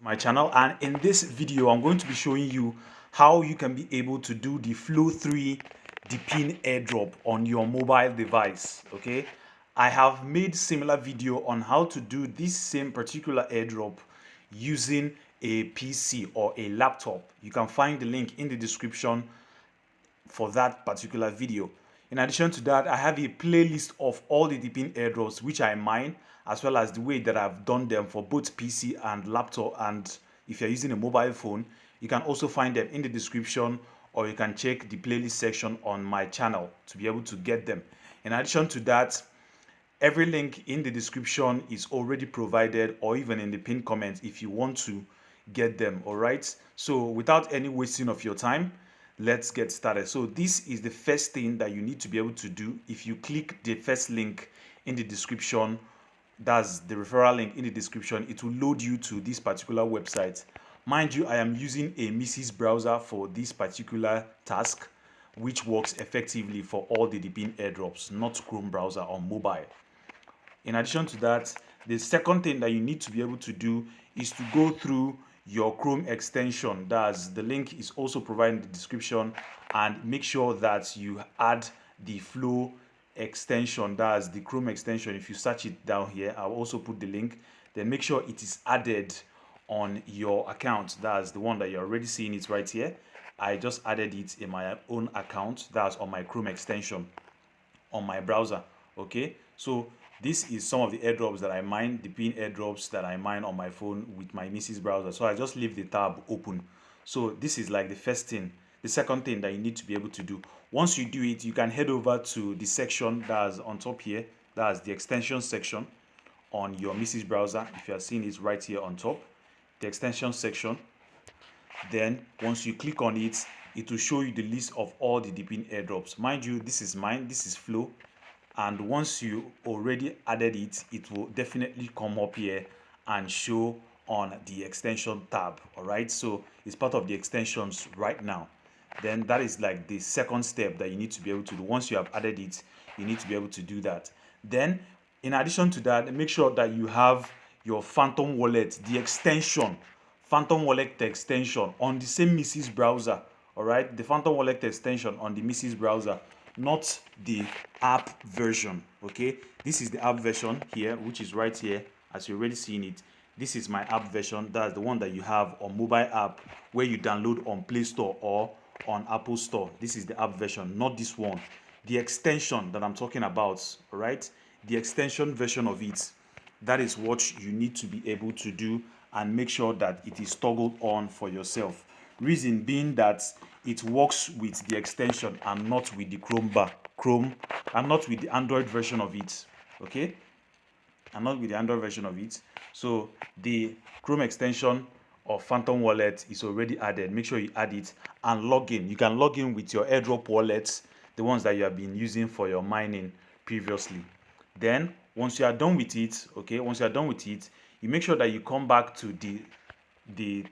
my channel, and in this video I'm going to be showing you how you can be able to do the Flow3 Depin Airdrop on your mobile device. Okay, I have made similar video on how to do this same particular airdrop using a PC or a laptop. You can find the link in the description for that particular video. In addition to that, I have a playlist of all the Depin airdrops which I mine, as well as the way that I've done them for both PC and laptop. And if you're using a mobile phone, you can also find them in the description, or you can check the playlist section on my channel to be able to get them. In addition to that, every link in the description is already provided, or even in the pinned comments if you want to get them. All right, so without any wasting of your time, let's get started. So this is the first thing that you need to be able to do. If you click the first link in the description, that's the referral link in the description, it will load you to this particular website. Mind you, I am using a Mrs. browser for this particular task, which works effectively for all the Depin airdrops, not Chrome browser on mobile. In addition to that, the second thing that you need to be able to do is to go through your Chrome extension. That's the link is also provided in the description, and make sure that you add the Flow extension. That's the Chrome extension. If you search it down here, I'll also put the link. Then make sure it is added on your account. That's the one that you're already seeing it right here. I just added it in my own account. That's on my Chrome extension on my browser. Okay, so this is some of the airdrops that I mine, the pin airdrops that I mine on my phone with my Mrs. browser. So I just leave the tab open. So this is like the first thing. The second thing that you need to be able to do, once you do it, you can head over to the section that's on top here. That's the extension section on your Mrs. browser. If you are seeing it right here on top, the extension section. Then once you click on it, it will show you the list of all the Depin airdrops. Mind you, this is mine, this is Flow, and once you already added it, it will definitely come up here and show on the extension tab. All right, so it's part of the extensions right now. Then that is like the second step that you need to be able to do. Once you have added it, you need to be able to do that. Then in addition to that, make sure that you have your Phantom Wallet, the extension, Phantom Wallet extension on the same Mrs. browser. All right, the Phantom Wallet extension on the Mrs. browser, not the app version. Okay, this is the app version here, which is right here as you're already seeing it. This is my app version. That's the one that you have on mobile app, where you download on Play Store or on Apple Store. This is the app version, not this one. The extension that I'm talking about, all right, the extension version of it, that is what you need to be able to do, and make sure that it is toggled on for yourself. Reason being that it works with the extension and not with the Chrome and not with the Android version of it. Okay, and not with the Android version of it. So the Chrome extension of Phantom Wallet is already added. Make sure you add it and log in. You can log in with your airdrop wallets, the ones that you have been using for your mining previously. Then once you are done with it, okay, once you are done with it, you make sure that you come back to the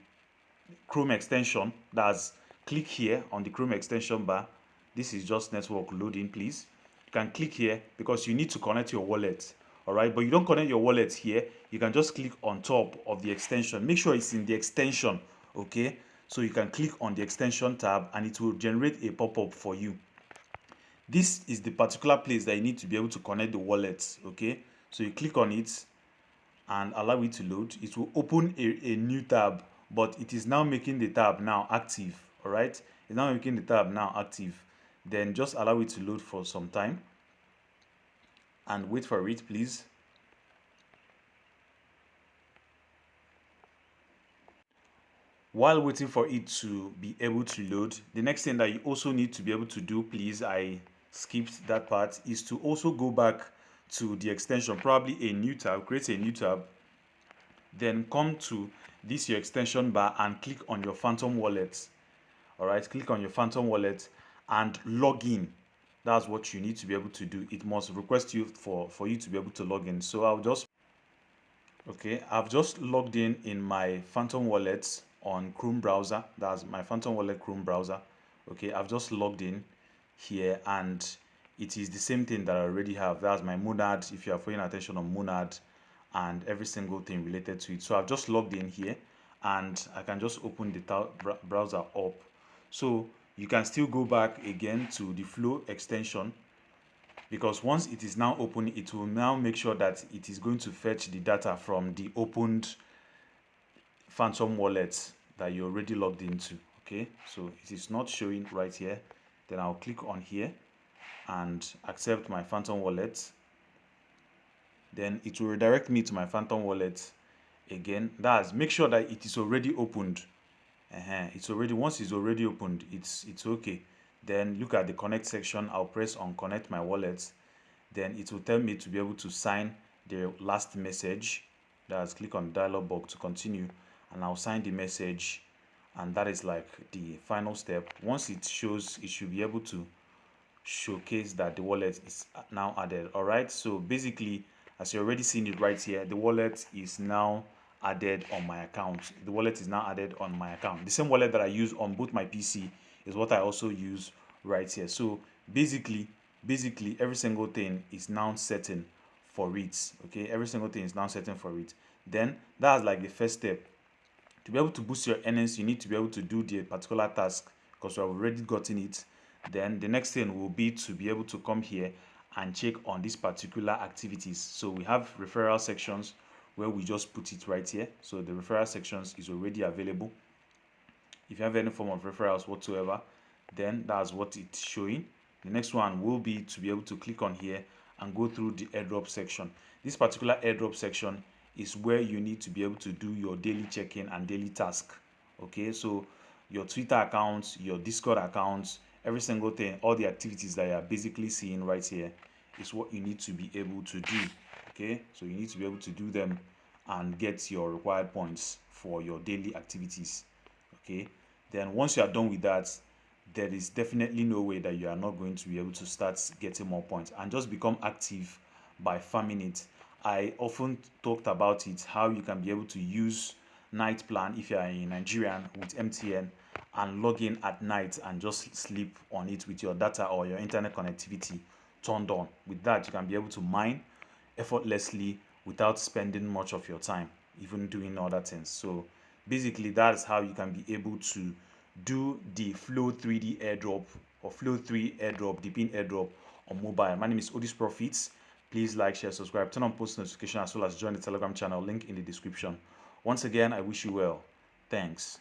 Chrome extension. That's click here on the Chrome extension bar. This is just network loading, please. You can click here because you need to connect your wallet. All right, but you don't connect your wallet here. You can just click on top of the extension. Make sure it's in the extension. Okay, so you can click on the extension tab and it will generate a pop-up for you. This is the particular place that you need to be able to connect the wallet. Okay, so you click on it and allow it to load. It will open a new tab, but it is now making the tab now active. All right, it's now making the tab now active. Then just allow it to load for some time and wait for it, please. While waiting for it to be able to load, the next thing that you also need to be able to do, please, I skipped that part, is to also go back to the extension, probably a new tab, create a new tab, then come to this your extension bar and click on your Phantom Wallet. All right, click on your Phantom Wallet and log in. That's what you need to be able to do. It must request you for you to be able to log in. So I've just logged in my Phantom Wallet on Chrome browser. That's my Phantom Wallet Chrome browser. Okay, I've just logged in here, and it is the same thing that I already have. That's my Monad, if you are paying attention on Monad, and every single thing related to it. So I've just logged in here, and I can just open the browser up. So you can still go back again to the Flow extension, because once it is now open, it will now make sure that it is going to fetch the data from the opened Phantom wallet that you already logged into. Okay, so it is not showing right here. Then I'll click on here and accept my Phantom wallet. Then it will redirect me to my Phantom wallet again. That's make sure that it is already opened. It's already, once it's already opened, it's okay. Then look at the connect section. I'll press on connect my wallet. Then it will tell me to be able to sign the last message. That's click on the dialog box to continue, and I'll sign the message, and that is like the final step. Once it shows, it should be able to showcase that the wallet is now added. All right, so basically, as you're already seeing it right here, the wallet is now added on my account. The wallet is now added on my account. The same wallet that I use on both my PC is what I also use right here. So basically every single thing is now setting for it. Okay, every single thing is now setting for it. Then that's like the first step. To be able to boost your earnings, you need to be able to do the particular task, because you have already gotten it. Then the next thing will be to be able to come here and check on these particular activities. So we have referral sections where we just put it right here. So the referral sections is already available. If you have any form of referrals whatsoever, then that's what it's showing. The next one will be to be able to click on here and go through the airdrop section. This particular airdrop section is where you need to be able to do your daily check-in and daily task. Okay, so your Twitter accounts, your Discord accounts, every single thing, all the activities that you are basically seeing right here is what you need to be able to do. Okay, so you need to be able to do them and get your required points for your daily activities. Okay, then once you are done with that, there is definitely no way that you are not going to be able to start getting more points and just become active by farming it. I often talked about it, how you can be able to use night plan if you are in Nigerian with MTN and log in at night and just sleep on it with your data or your internet connectivity turned on. With that, you can be able to mine effortlessly without spending much of your time even doing other things. So basically, that's how you can be able to do the Flow 3D airdrop or Flow 3 airdrop, Depin airdrop on mobile. My name is Odis Profits. Please like, share, subscribe, turn on post notification, as well as join the Telegram channel, link in the description. Once again, I wish you well. Thanks.